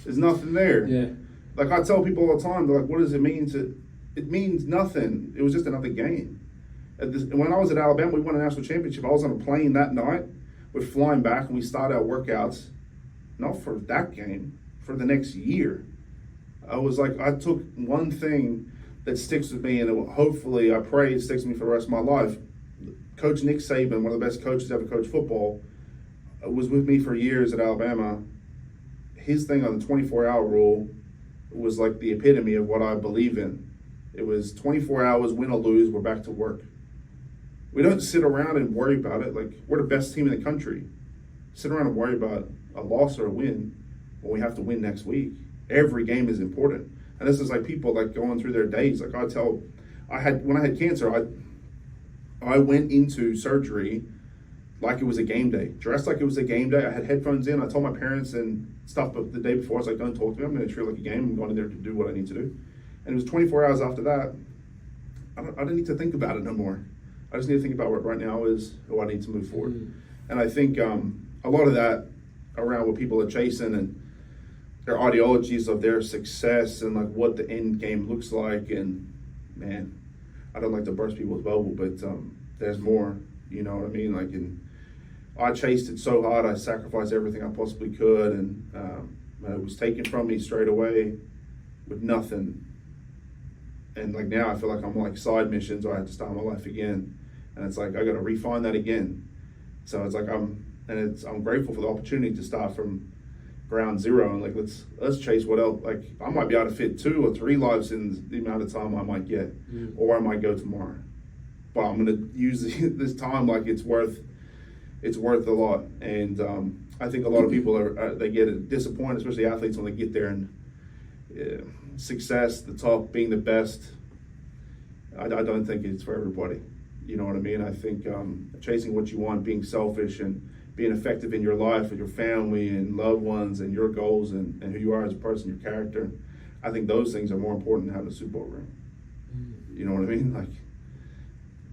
There's nothing there. Yeah. Like I tell people all the time, they're like, what does it mean to? It means nothing. It was just another game. When I was at Alabama, we won a national championship. I was on a plane that night. We're flying back, and we started our workouts, not for that game, for the next year. I was like, I took one thing that sticks with me, and hopefully, I pray it sticks with me for the rest of my life. Coach Nick Saban, one of the best coaches ever coached football, was with me for years at Alabama. His thing on the 24-hour rule was like the epitome of what I believe in. It was 24 hours, win or lose, we're back to work. We don't sit around and worry about it. Like, we're the best team in the country. Sit around and worry about a loss or a win when we have to win next week. Every game is important. And this is like people like going through their days. Like when I had cancer, I went into surgery like it was a game day, dressed like it was a game day. I had headphones in. I told my parents and stuff, but the day before I was like, don't talk to me. I'm going to treat it like a game. I'm going in there to do what I need to do. And it was 24 hours after that. I don't need to think about it no more. I just need to think about what right now is who I need to move forward. And I think a lot of that around what people are chasing and their ideologies of their success and like what the end game looks like. And man, I don't like to burst people's bubble, but there's more, you know what I mean? Like, and I chased it so hard, I sacrificed everything I possibly could, and it was taken from me straight away with nothing. And like now I feel like I'm like side missions, or I have to start my life again. And it's like I got to refine that again. So it's like I'm grateful for the opportunity to start from ground zero and like let's chase what else. Like I might be able to fit 2 or 3 lives in the amount of time I might get, or I might go tomorrow. But I'm gonna use this time like it's worth a lot. And I think a lot of people they get disappointed, especially athletes, when they get there and success, the top, being the best. I don't think it's for everybody. You know what I mean? I think chasing what you want, being selfish, and being effective in your life with your family and loved ones and your goals and who you are as a person, your character. I think those things are more important than having a Super Bowl ring. You know what I mean? Like,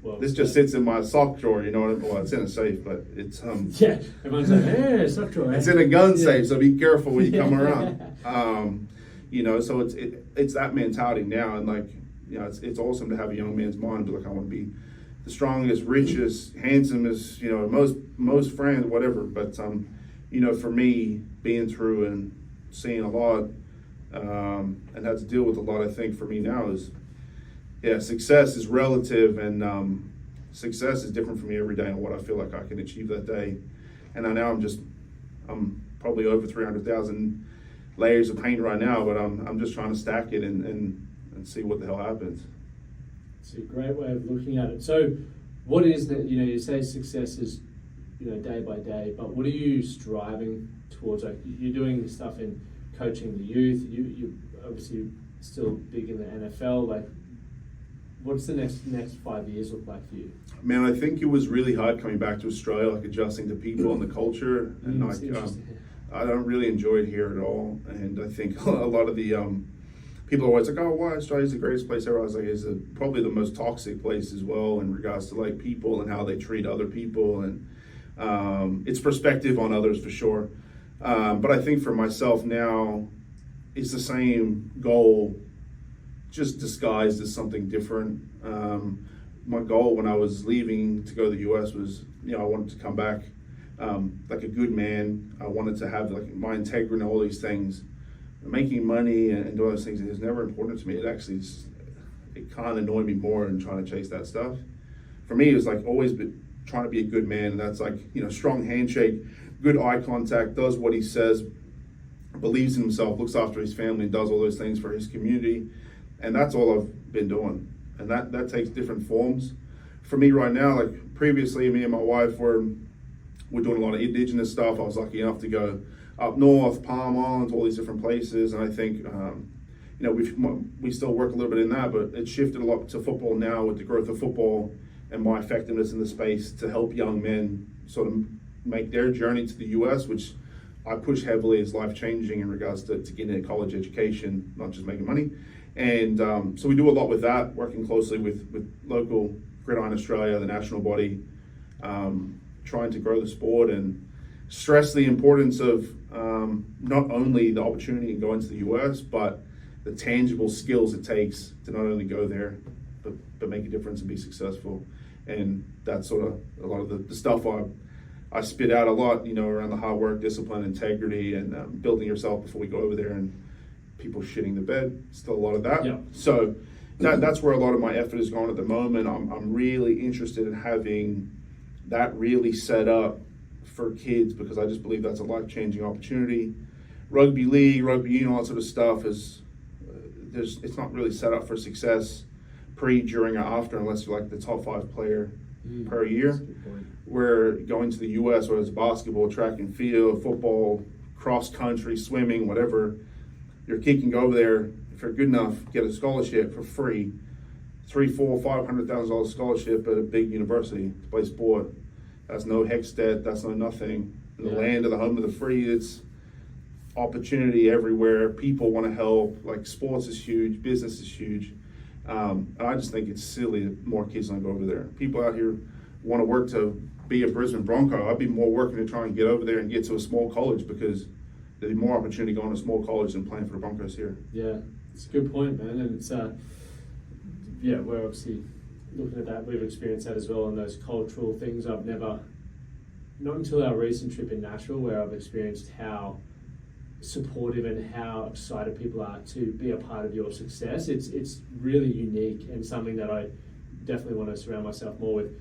well, this just sits in my sock drawer. You know what I mean? Well, it's in a safe, but it's yeah. Everyone's like, hey, sock drawer. It's in a gun safe, so be careful when you come around. You know, so it's that mentality now, and like, you know, it's awesome to have a young man's mind. But like, I want to be the strongest, richest, handsomest, you know, most friends, whatever. But you know, for me, being through and seeing a lot, and had to deal with a lot, I think for me now is, yeah, success is relative, and success is different for me every day and what I feel like I can achieve that day. And now I'm probably over 300,000 layers of paint right now, but I'm just trying to stack it and see what the hell happens. It's a great way of looking at it. So what is that, you know, you say success is, you know, day by day, but what are you striving towards? Like, you're doing stuff in coaching the youth, you're obviously still big in the NFL. Like, what's the next 5 years look like for you? Man, I think it was really hard coming back to Australia, like adjusting to people and the culture, and I don't really enjoy it here at all. And I think a lot of the people are always like, oh, why Australia's the greatest place ever? I was like, it's probably the most toxic place as well in regards to like people and how they treat other people, and it's perspective on others for sure. But I think for myself now, it's the same goal, just disguised as something different. My goal when I was leaving to go to the U.S. was, you know, I wanted to come back like a good man. I wanted to have like my integrity and all these things. Making money and doing those things is never important to me. It kind of annoyed me more than trying to chase that stuff. For me, it was like always trying to be a good man, and that's like, you know, strong handshake, good eye contact, does what he says, believes in himself, looks after his family, and does all those things for his community. And that's all I've been doing. And that takes different forms. For me right now, like previously, me and my wife were doing a lot of indigenous stuff. I was lucky enough to go up north, Palm Islands, all these different places. And I think, you know, we still work a little bit in that, but it shifted a lot to football now with the growth of football and my effectiveness in the space to help young men sort of make their journey to the U.S., which I push heavily as life-changing in regards to getting a college education, not just making money. And so we do a lot with that, working closely with local Gridiron Australia, the national body, trying to grow the sport. And stress the importance of not only the opportunity to go into the US, but the tangible skills it takes to not only go there, but make a difference and be successful. And that's sort of a lot of the stuff I spit out a lot, around the hard work, discipline, integrity, and building yourself before we go over there, and people shitting the bed. Still a lot of that. Yeah. So that's where a lot of my effort is going at the moment. I'm really interested in having that really set up for kids, because I just believe that's a life-changing opportunity. Rugby league, rugby union, all that sort of stuff it's not really set up for success pre, during, or after, unless you're like the top 5 player per year. That's a good point. Where going to the US, whether it's basketball, track and field, football, cross country, swimming, whatever, your kid can go over there, if you're good enough, get a scholarship for free, $300,000, $400,000, $500,000 scholarship at a big university to play sport. That's no HECS debt, that's no nothing. In the land of the home of the free, it's opportunity everywhere. People want to help. Like, sports is huge, business is huge. And I just think it's silly that more kids don't go over there. People out here want to work to be a Brisbane Bronco. I'd be more working to try and get over there and get to a small college, because there'd be more opportunity going to a small college than playing for the Broncos here. Yeah, it's a good point, man. And it's we're obviously looking at that. We've experienced that as well, and those cultural things. I've never, not until our recent trip in Nashville, where I've experienced how supportive and how excited people are to be a part of your success. It's really unique, and something that I definitely want to surround myself more with.